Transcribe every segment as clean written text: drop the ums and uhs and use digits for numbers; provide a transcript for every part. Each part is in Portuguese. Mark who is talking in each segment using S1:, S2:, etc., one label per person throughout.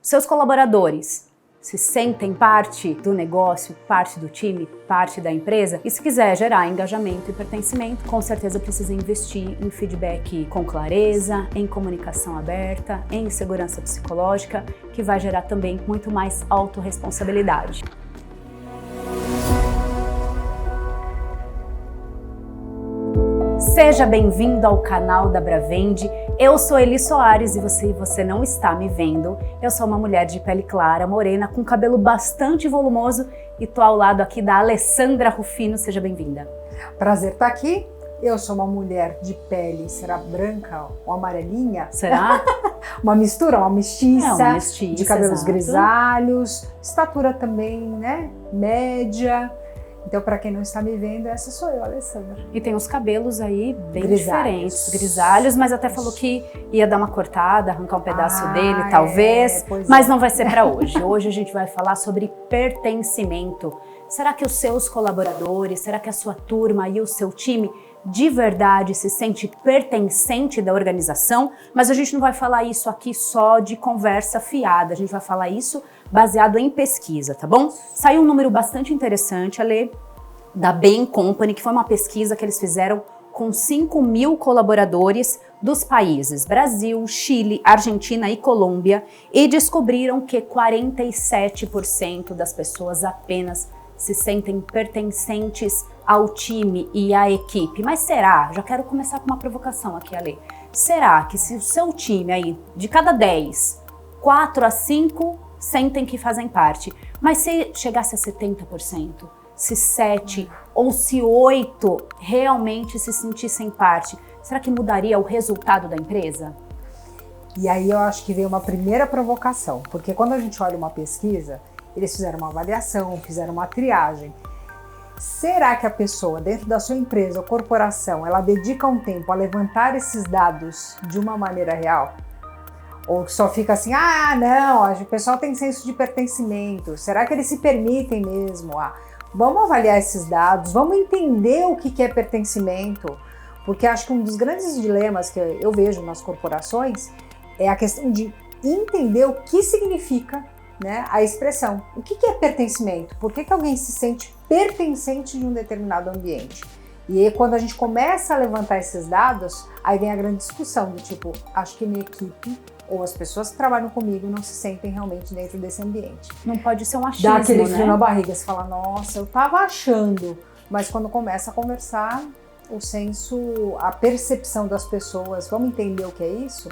S1: Seus colaboradores se sentem parte do negócio, parte do time, parte da empresa? E se quiser gerar engajamento e pertencimento, com certeza precisa investir em feedback com clareza, em comunicação aberta, em segurança psicológica, que vai gerar também muito mais autorresponsabilidade. Seja bem-vindo ao canal da Bravende. Eu sou Eli Soares e você não está me vendo. Eu sou uma mulher de pele clara, morena, com cabelo bastante volumoso e tô ao lado aqui da Alessandra Rufino. Seja bem-vinda.
S2: Prazer estar aqui. Eu sou uma mulher de pele, será branca ou amarelinha?
S1: Será?
S2: Uma mistura, uma mestiça, de cabelos
S1: exato.
S2: Grisalhos, estatura também, né? Média. Então, para quem não está me vendo, essa sou eu, Alessandra.
S1: E tem os cabelos aí bem diferentes, grisalhos, mas até falou que ia dar uma cortada, arrancar um pedaço dele, talvez, mas não vai ser para hoje. Hoje a gente vai falar sobre pertencimento. Será que os seus colaboradores, será que a sua turma e o seu time de verdade se sente pertencente da organização? Mas a gente não vai falar isso aqui só de conversa fiada, a gente vai falar isso baseado em pesquisa, tá bom? Saiu um número bastante interessante, Ale, da Bain Company, que foi uma pesquisa que eles fizeram com 5.000 colaboradores dos países Brasil, Chile, Argentina e Colômbia, e descobriram que 47% das pessoas apenas se sentem pertencentes ao time e à equipe. Mas será? Já quero começar com uma provocação aqui, Ale. Será que se o seu time aí, de cada 10, 4 a 5 sentem que fazem parte, mas se chegasse a 70%, se 7 ou se 8 realmente se sentissem parte, será que mudaria o resultado da empresa?
S2: E aí eu acho que veio uma primeira provocação, porque quando a gente olha uma pesquisa, eles fizeram uma avaliação, fizeram uma triagem. Será que a pessoa dentro da sua empresa ou corporação, ela dedica um tempo a levantar esses dados de uma maneira real? Ou só fica assim, ah, não, o pessoal tem senso de pertencimento, será que eles se permitem mesmo? Vamos avaliar esses dados, vamos entender o que é pertencimento, porque acho que um dos grandes dilemas que eu vejo nas corporações é a questão de entender o que significa, né, a expressão. O que é pertencimento? Por que alguém se sente pertencente de um determinado ambiente? E aí, quando a gente começa a levantar esses dados, aí vem a grande discussão do tipo, acho que minha equipe ou as pessoas que trabalham comigo não se sentem realmente dentro desse ambiente.
S1: Não pode ser um achismo,
S2: dá aquele frio,
S1: né?
S2: na barriga, você fala, nossa, eu tava achando. Mas quando começa a conversar, o senso, a percepção das pessoas, vamos entender o que é isso?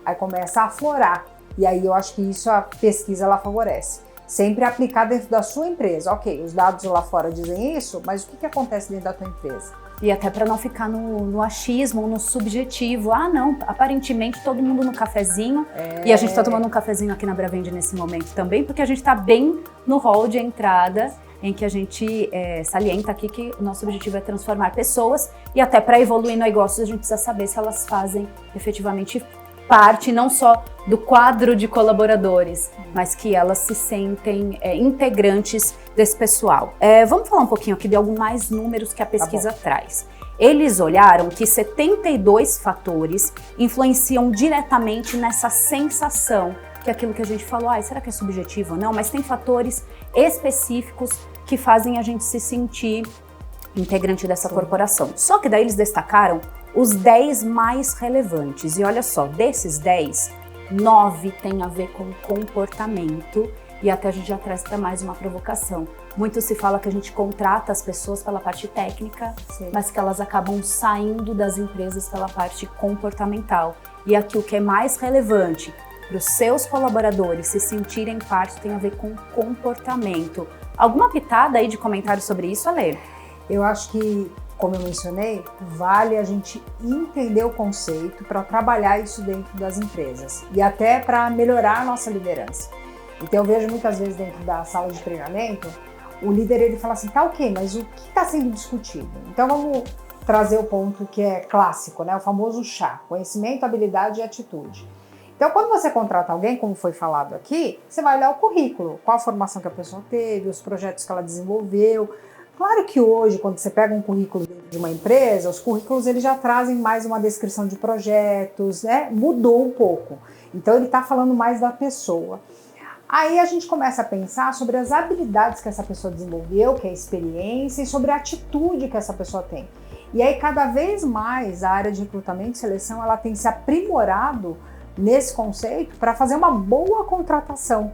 S2: Aí começa a aflorar. E aí eu acho que isso a pesquisa ela favorece. Sempre aplicar dentro da sua empresa. Ok, os dados lá fora dizem isso, mas o que acontece dentro da tua empresa?
S1: E até para não ficar no achismo ou no subjetivo. Ah, não, aparentemente todo mundo no cafezinho. E a gente está tomando um cafezinho aqui na Bravende nesse momento também, porque a gente está bem no hall de entrada, em que a gente salienta aqui que o nosso objetivo é transformar pessoas. E até para evoluir no negócio, a gente precisa saber se elas fazem efetivamente parte não só do quadro de colaboradores, mas que elas se sentem integrantes desse pessoal. Vamos falar um pouquinho aqui de alguns mais números que a pesquisa traz. Eles olharam que 72 fatores influenciam diretamente nessa sensação, que é aquilo que a gente falou, será que é subjetivo ou não? Mas tem fatores específicos que fazem a gente se sentir integrante dessa corporação. Só que daí eles destacaram os 10 mais relevantes. E olha só, desses 10, 9 tem a ver com comportamento. E até a gente já traz para mais uma provocação. Muito se fala que a gente contrata as pessoas pela parte técnica, mas que elas acabam saindo das empresas pela parte comportamental. E aqui o que é mais relevante para os seus colaboradores se sentirem parte tem a ver com comportamento. Alguma pitada aí de comentário sobre isso, Ale?
S2: Eu acho que, como eu mencionei, vale a gente entender o conceito para trabalhar isso dentro das empresas e até para melhorar a nossa liderança. Então eu vejo muitas vezes dentro da sala de treinamento, o líder ele fala assim, tá ok, mas o que está sendo discutido? Então vamos trazer o ponto que é clássico, né? O famoso chá, conhecimento, habilidade e atitude. Então quando você contrata alguém, como foi falado aqui, você vai olhar o currículo, qual a formação que a pessoa teve, os projetos que ela desenvolveu. Claro que hoje, quando você pega um currículo de uma empresa, os currículos eles já trazem mais uma descrição de projetos, né? Mudou um pouco. Então ele está falando mais da pessoa. Aí a gente começa a pensar sobre as habilidades que essa pessoa desenvolveu, que é a experiência, e sobre a atitude que essa pessoa tem. E aí cada vez mais a área de recrutamento e seleção ela tem se aprimorado nesse conceito para fazer uma boa contratação.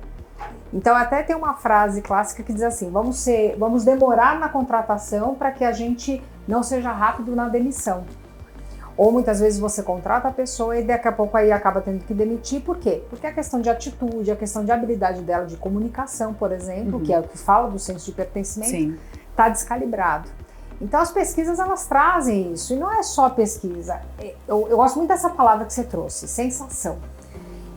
S2: Então até tem uma frase clássica que diz assim, vamos demorar na contratação para que a gente não seja rápido na demissão. Ou muitas vezes você contrata a pessoa e daqui a pouco aí acaba tendo que demitir. Por quê? Porque a questão de atitude, a questão de habilidade dela de comunicação, por exemplo, que é o que fala do senso de pertencimento, está descalibrado. Então as pesquisas elas trazem isso, e não é só pesquisa. Eu gosto muito dessa palavra que você trouxe, sensação.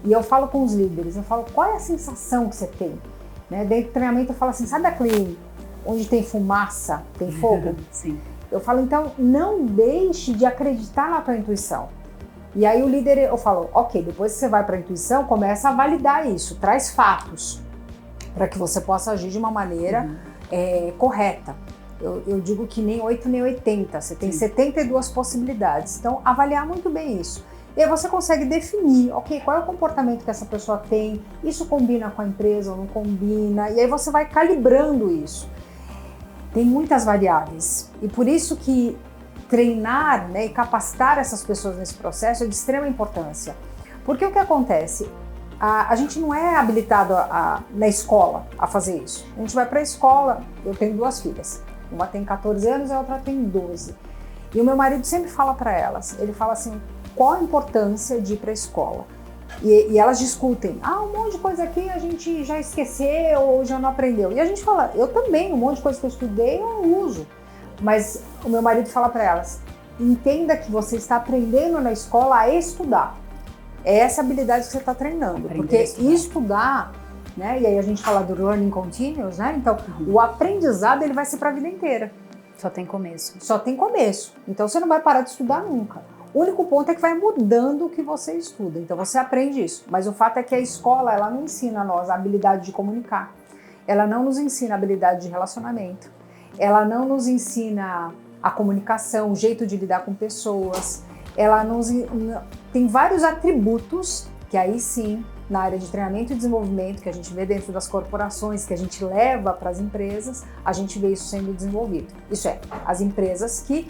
S2: E eu falo com os líderes, eu falo, qual é a sensação que você tem? Né? Dentro do treinamento eu falo assim, sabe aquele onde tem fumaça, tem fogo?
S1: Sim.
S2: Eu falo, então, não deixe de acreditar na tua intuição. E aí o líder, eu falo, ok, depois que você vai para a intuição, começa a validar isso, traz fatos, para que você possa agir de uma maneira correta. Eu digo que nem 8 nem 80, você tem 72 possibilidades. Então, avaliar muito bem isso. E aí você consegue definir, ok, qual é o comportamento que essa pessoa tem, isso combina com a empresa ou não combina, e aí você vai calibrando isso. Tem muitas variáveis e por isso que treinar, né, e capacitar essas pessoas nesse processo é de extrema importância. Porque o que acontece? A gente não é habilitado na escola a fazer isso. A gente vai para a escola, eu tenho 2 filhas, uma tem 14 anos e a outra tem 12. E o meu marido sempre fala para elas, ele fala assim, qual a importância de ir para a escola? E elas discutem, um monte de coisa aqui a gente já esqueceu ou já não aprendeu. E a gente fala, eu também, um monte de coisa que eu estudei eu uso. Mas o meu marido fala para elas, entenda que você está aprendendo na escola a estudar. É essa habilidade que você está treinando. Porque estudar, né? E aí a gente fala do learning continuous, né? Então, o aprendizado ele vai ser para a vida inteira.
S1: Só tem começo.
S2: Só tem começo. Então você não vai parar de estudar nunca. O único ponto é que vai mudando o que você estuda, então você aprende isso. Mas o fato é que a escola, ela não ensina a nós a habilidade de comunicar. Ela não nos ensina a habilidade de relacionamento. Ela não nos ensina a comunicação, o jeito de lidar com pessoas. Tem vários atributos que aí sim, na área de treinamento e desenvolvimento, que a gente vê dentro das corporações, que a gente leva para as empresas, a gente vê isso sendo desenvolvido. Isso é, as empresas que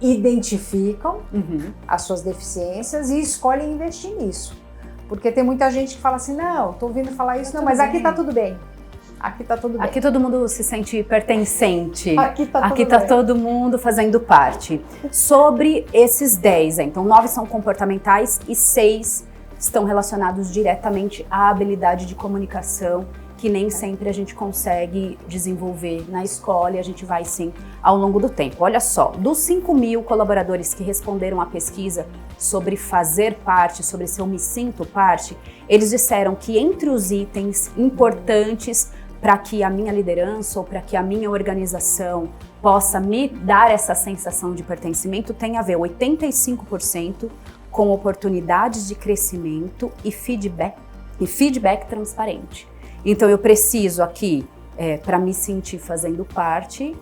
S2: identificam as suas deficiências e escolhem investir nisso. Porque tem muita gente que fala assim, não, tô ouvindo falar isso, não, mas aqui tá tudo bem. Aqui tá tudo bem.
S1: Aqui todo mundo se sente pertencente.
S2: Aqui
S1: tá todo mundo fazendo parte. Sobre esses 10, então 9 são comportamentais e 6 estão relacionados diretamente à habilidade de comunicação, que nem sempre a gente consegue desenvolver na escola e a gente vai sim ao longo do tempo. Olha só, dos 5.000 colaboradores que responderam à pesquisa sobre fazer parte, sobre se eu me sinto parte, eles disseram que entre os itens importantes para que a minha liderança ou para que a minha organização possa me dar essa sensação de pertencimento tem a ver 85% com oportunidades de crescimento e feedback transparente. Então eu preciso aqui, para me sentir fazendo parte,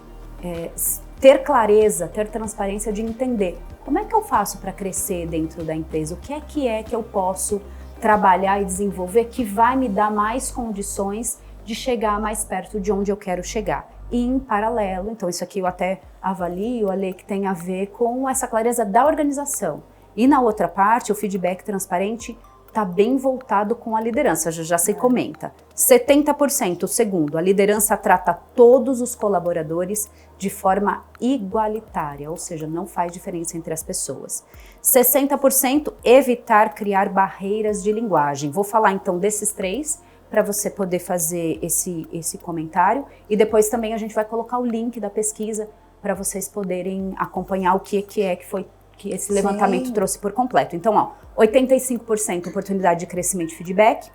S1: ter clareza, ter transparência de entender como é que eu faço para crescer dentro da empresa, o que é que eu posso trabalhar e desenvolver que vai me dar mais condições de chegar mais perto de onde eu quero chegar. E em paralelo, então isso aqui eu até avalio, Ale, que tem a ver com essa clareza da organização. E na outra parte, o feedback transparente está bem voltado com a liderança, já se comenta. 70%, segundo, a liderança trata todos os colaboradores de forma igualitária, ou seja, não faz diferença entre as pessoas. 60%, evitar criar barreiras de linguagem. Vou falar então desses 3 para você poder fazer esse comentário e depois também a gente vai colocar o link da pesquisa para vocês poderem acompanhar o que foi que esse levantamento trouxe por completo. Então, ó, 85% oportunidade de crescimento e feedback,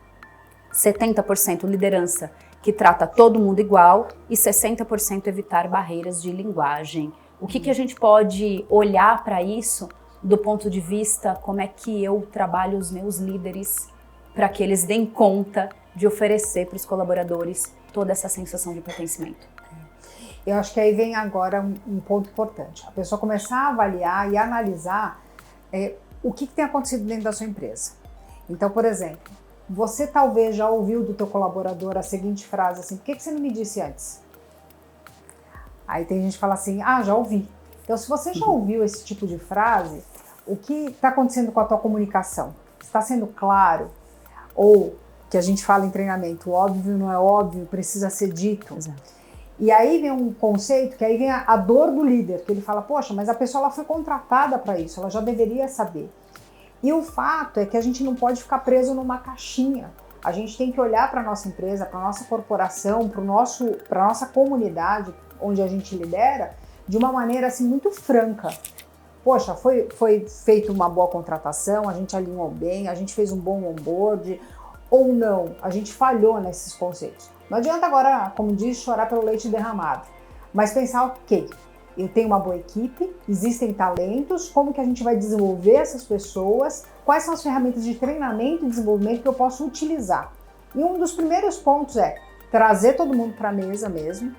S1: 70% liderança que trata todo mundo igual e 60% evitar barreiras de linguagem. O que a gente pode olhar para isso do ponto de vista como é que eu trabalho os meus líderes para que eles deem conta de oferecer para os colaboradores toda essa sensação de pertencimento?
S2: Eu acho que aí vem agora um ponto importante. A pessoa começar a avaliar e analisar o que tem acontecido dentro da sua empresa. Então, por exemplo, você talvez já ouviu do teu colaborador a seguinte frase assim, por que você não me disse antes? Aí tem gente que fala assim, já ouvi. Então, se você já ouviu esse tipo de frase, o que está acontecendo com a tua comunicação? Está sendo claro? Ou, que a gente fala em treinamento, óbvio não é óbvio, precisa ser dito.
S1: Exato.
S2: E aí vem um conceito, que aí vem a dor do líder, que ele fala, poxa, mas a pessoa ela foi contratada para isso, ela já deveria saber. E o fato é que a gente não pode ficar preso numa caixinha. A gente tem que olhar para a nossa empresa, para a nossa corporação, para a nossa comunidade, onde a gente lidera, de uma maneira assim muito franca. Poxa, foi feita uma boa contratação, a gente alinhou bem, a gente fez um bom onboard, ou não, a gente falhou nesses conceitos. Não adianta agora, como diz, chorar pelo leite derramado, mas pensar, ok, eu tenho uma boa equipe, existem talentos, como que a gente vai desenvolver essas pessoas, quais são as ferramentas de treinamento e desenvolvimento que eu posso utilizar. E um dos primeiros pontos é trazer todo mundo para a mesa mesmo.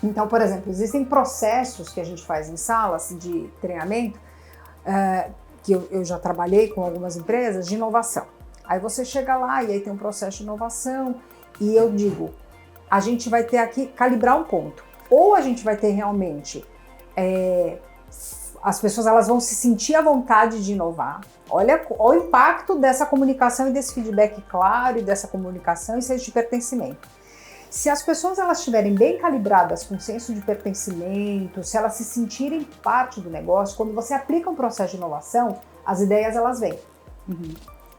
S2: Então, por exemplo, existem processos que a gente faz em salas de treinamento, que eu já trabalhei com algumas empresas, de inovação. Aí você chega lá e aí tem um processo de inovação e eu digo, a gente vai ter aqui, calibrar um ponto. Ou a gente vai ter realmente, as pessoas elas vão se sentir à vontade de inovar. Olha o impacto dessa comunicação e desse feedback claro e dessa comunicação e senso de pertencimento. Se as pessoas elas estiverem bem calibradas com senso de pertencimento, se elas se sentirem parte do negócio, quando você aplica um processo de inovação, as ideias elas vêm,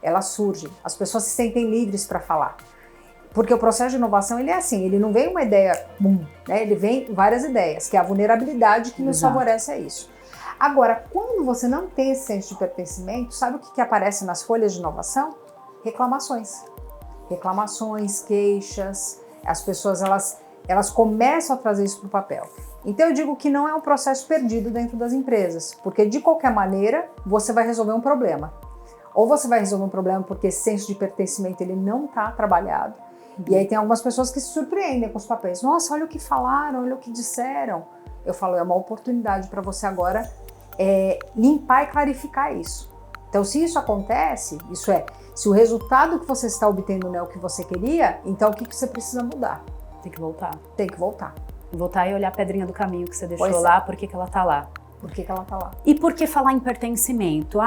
S2: elas surgem, as pessoas se sentem livres para falar. Porque o processo de inovação ele é assim, ele não vem uma ideia, né? Ele vem várias ideias, que é a vulnerabilidade que nos favorece a isso. Agora, quando você não tem esse senso de pertencimento, sabe o que aparece nas folhas de inovação? Reclamações. Reclamações, queixas. As pessoas elas começam a trazer isso para o papel. Então eu digo que não é um processo perdido dentro das empresas, porque de qualquer maneira você vai resolver um problema. Ou você vai resolver um problema porque esse senso de pertencimento ele não está trabalhado. E aí tem algumas pessoas que se surpreendem com os papéis. Nossa, olha o que falaram, olha o que disseram. Eu falo, é uma oportunidade para você agora limpar e clarificar isso. Então, se isso acontece, isso é, se o resultado que você está obtendo não é o que você queria, então o que você precisa mudar?
S1: Tem que voltar.
S2: Tem que voltar.
S1: Voltar e olhar a pedrinha do caminho que você deixou lá, por que ela tá lá.
S2: Por que ela tá lá?
S1: E por que falar em pertencimento?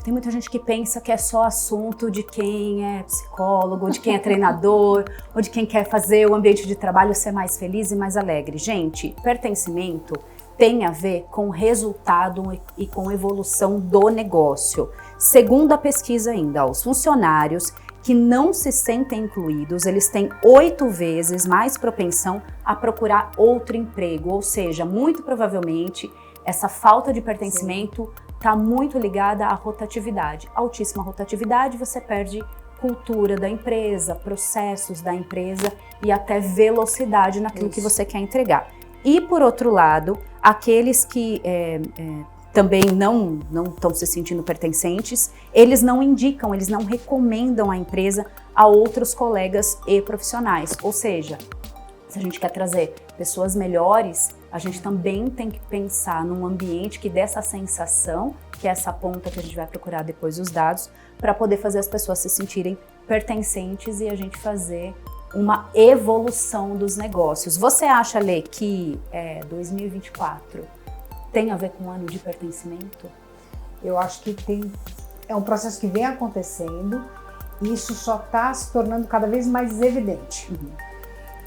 S1: Tem muita gente que pensa que é só assunto de quem é psicólogo, de quem é treinador, ou de quem quer fazer o ambiente de trabalho ser mais feliz e mais alegre. Gente, pertencimento tem a ver com resultado e com evolução do negócio. Segundo a pesquisa ainda, os funcionários que não se sentem incluídos, eles têm 8 vezes mais propensão a procurar outro emprego, ou seja, muito provavelmente essa falta de pertencimento está muito ligada à rotatividade. Altíssima rotatividade, você perde cultura da empresa, processos da empresa e até velocidade naquilo que você quer entregar. E por outro lado, aqueles que também não estão se sentindo pertencentes, eles não indicam, eles não recomendam a empresa a outros colegas e profissionais. Ou seja, se a gente quer trazer pessoas melhores, a gente também tem que pensar num ambiente que dê essa sensação, que é essa ponta que a gente vai procurar depois os dados, para poder fazer as pessoas se sentirem pertencentes e a gente fazer uma evolução dos negócios. Você acha, Lê, que 2024 tem a ver com o ano de pertencimento?
S2: Eu acho que é um processo que vem acontecendo e isso só está se tornando cada vez mais evidente.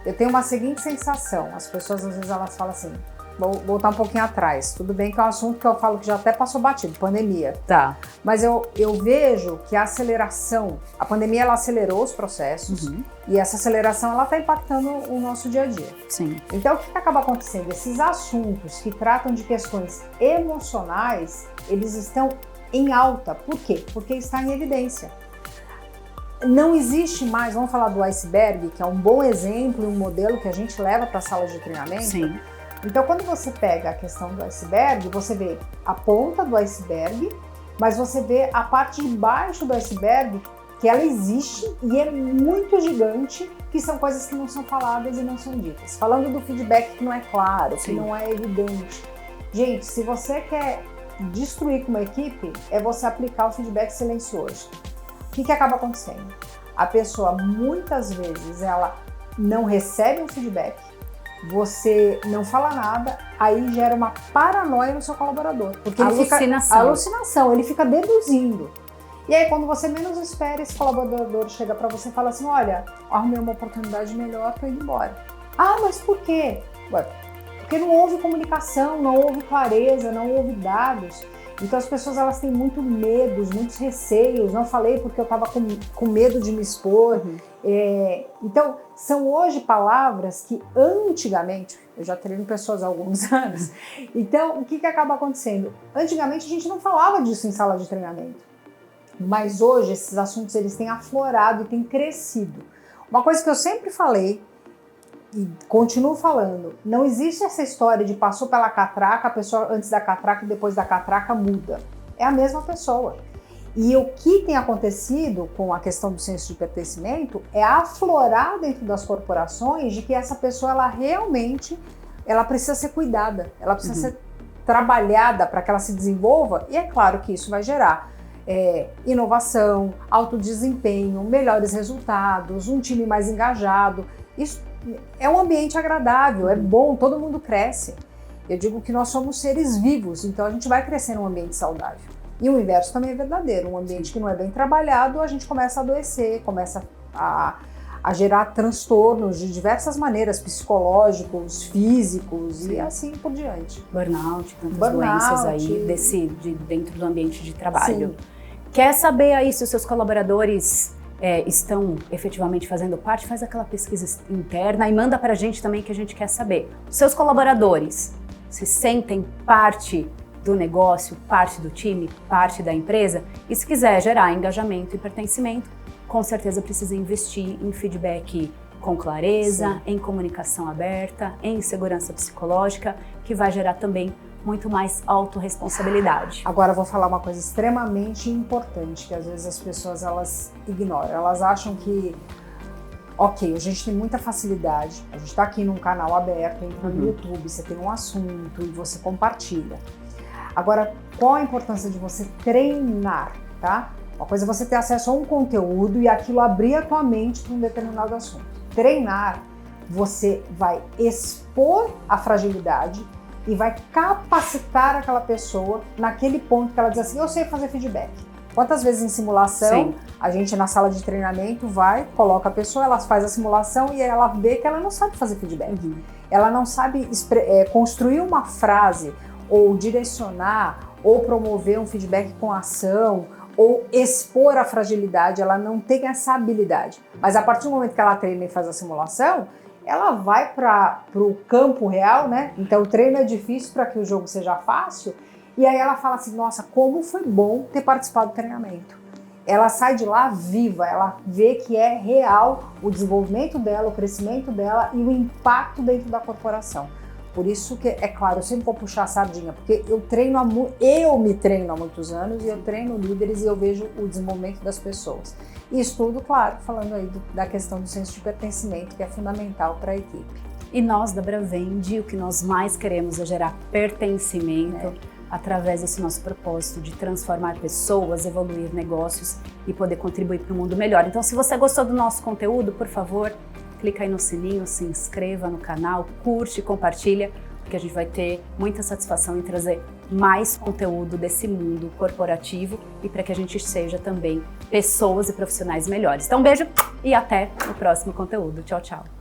S2: Eu tenho uma seguinte sensação, as pessoas às vezes elas falam assim, vou voltar um pouquinho atrás, tudo bem que é um assunto que eu falo que já até passou batido, pandemia.
S1: Tá.
S2: Mas eu vejo que a aceleração, a pandemia ela acelerou os processos e essa aceleração ela está impactando o nosso dia a dia.
S1: Sim.
S2: Então o que acaba acontecendo? Esses assuntos que tratam de questões emocionais, eles estão em alta. Por quê? Porque está em evidência. Não existe mais, vamos falar do iceberg, que é um bom exemplo e um modelo que a gente leva para a sala de treinamento.
S1: Sim.
S2: Então, quando você pega a questão do iceberg, você vê a ponta do iceberg, mas você vê a parte de baixo do iceberg, que ela existe e é muito gigante, que são coisas que não são faladas e não são ditas. Falando do feedback que não é claro, que não é evidente. Gente, se você quer destruir com uma equipe, é você aplicar o feedback silencioso. O que acaba acontecendo? a pessoa muitas vezes ela não recebe um feedback, você não fala nada, aí gera uma paranoia no seu colaborador. Porque alucinação, ele fica deduzindo. E aí quando você menos espera, esse colaborador chega para você e fala assim, olha, arrumei uma oportunidade melhor, tô indo embora. Ah, mas por quê? Ué, porque não houve comunicação, não houve clareza, não houve dados. Então as pessoas elas têm muito medos, muitos receios. Não falei porque eu estava com medo de me expor. Então são hoje palavras que antigamente, eu já treino pessoas há alguns anos, então o que acaba acontecendo? Antigamente a gente não falava disso em sala de treinamento, mas hoje esses assuntos eles têm aflorado e têm crescido. Uma coisa que eu sempre falei e continuo falando, não existe essa história de passou pela catraca, a pessoa antes da catraca e depois da catraca muda. É a mesma pessoa. E o que tem acontecido com a questão do senso de pertencimento é aflorar dentro das corporações de que essa pessoa ela realmente ela precisa ser cuidada, ela precisa ser trabalhada para que ela se desenvolva, e é claro que isso vai gerar inovação, alto desempenho, melhores resultados, um time mais engajado. Isso é um ambiente agradável, é bom, todo mundo cresce. Eu digo que nós somos seres vivos, então a gente vai crescer num ambiente saudável. E o inverso também é verdadeiro, um ambiente que não é bem trabalhado, a gente começa a adoecer, começa a gerar transtornos de diversas maneiras, psicológicos, físicos e assim por diante.
S1: Burnout, tantas doenças aí dentro do ambiente de trabalho.
S2: Sim.
S1: Quer saber aí se os seus colaboradores estão efetivamente fazendo parte? Faz aquela pesquisa interna e manda pra gente também que a gente quer saber. Os seus colaboradores se sentem parte do negócio, parte do time, parte da empresa? E se quiser gerar engajamento e pertencimento, com certeza precisa investir em feedback com clareza, em comunicação aberta, em segurança psicológica, que vai gerar também muito mais autorresponsabilidade.
S2: Agora eu vou falar uma coisa extremamente importante, que às vezes as pessoas elas ignoram. Elas acham que, ok, a gente tem muita facilidade, a gente está aqui num canal aberto, entra no YouTube, você tem um assunto e você compartilha. Agora, qual a importância de você treinar, tá? Uma coisa é você ter acesso a um conteúdo e aquilo abrir a tua mente para um determinado assunto. Treinar, você vai expor a fragilidade e vai capacitar aquela pessoa naquele ponto que ela diz assim, eu sei fazer feedback. Quantas vezes em simulação, a gente na sala de treinamento vai, coloca a pessoa, ela faz a simulação e ela vê que ela não sabe fazer feedback. Ela não sabe construir uma frase, ou direcionar, ou promover um feedback com ação, ou expor a fragilidade, ela não tem essa habilidade. Mas a partir do momento que ela treina e faz a simulação, ela vai para o campo real, né? Então o treino é difícil para que o jogo seja fácil. E aí ela fala assim, nossa, como foi bom ter participado do treinamento. Ela sai de lá viva, ela vê que é real o desenvolvimento dela, o crescimento dela e o impacto dentro da corporação. Por isso que, é claro, eu sempre vou puxar a sardinha, porque eu me treino há muitos anos e eu treino líderes e eu vejo o desenvolvimento das pessoas. E estudo, claro, falando aí da questão do senso de pertencimento, que é fundamental para a equipe.
S1: E nós da Bravend, o que nós mais queremos é gerar pertencimento através desse nosso propósito de transformar pessoas, evoluir negócios e poder contribuir para um mundo melhor. Então, se você gostou do nosso conteúdo, por favor, clica aí no sininho, se inscreva no canal, curte e compartilha, porque a gente vai ter muita satisfação em trazer mais conteúdo desse mundo corporativo e para que a gente seja também pessoas e profissionais melhores. Então, um beijo e até o próximo conteúdo. Tchau, tchau!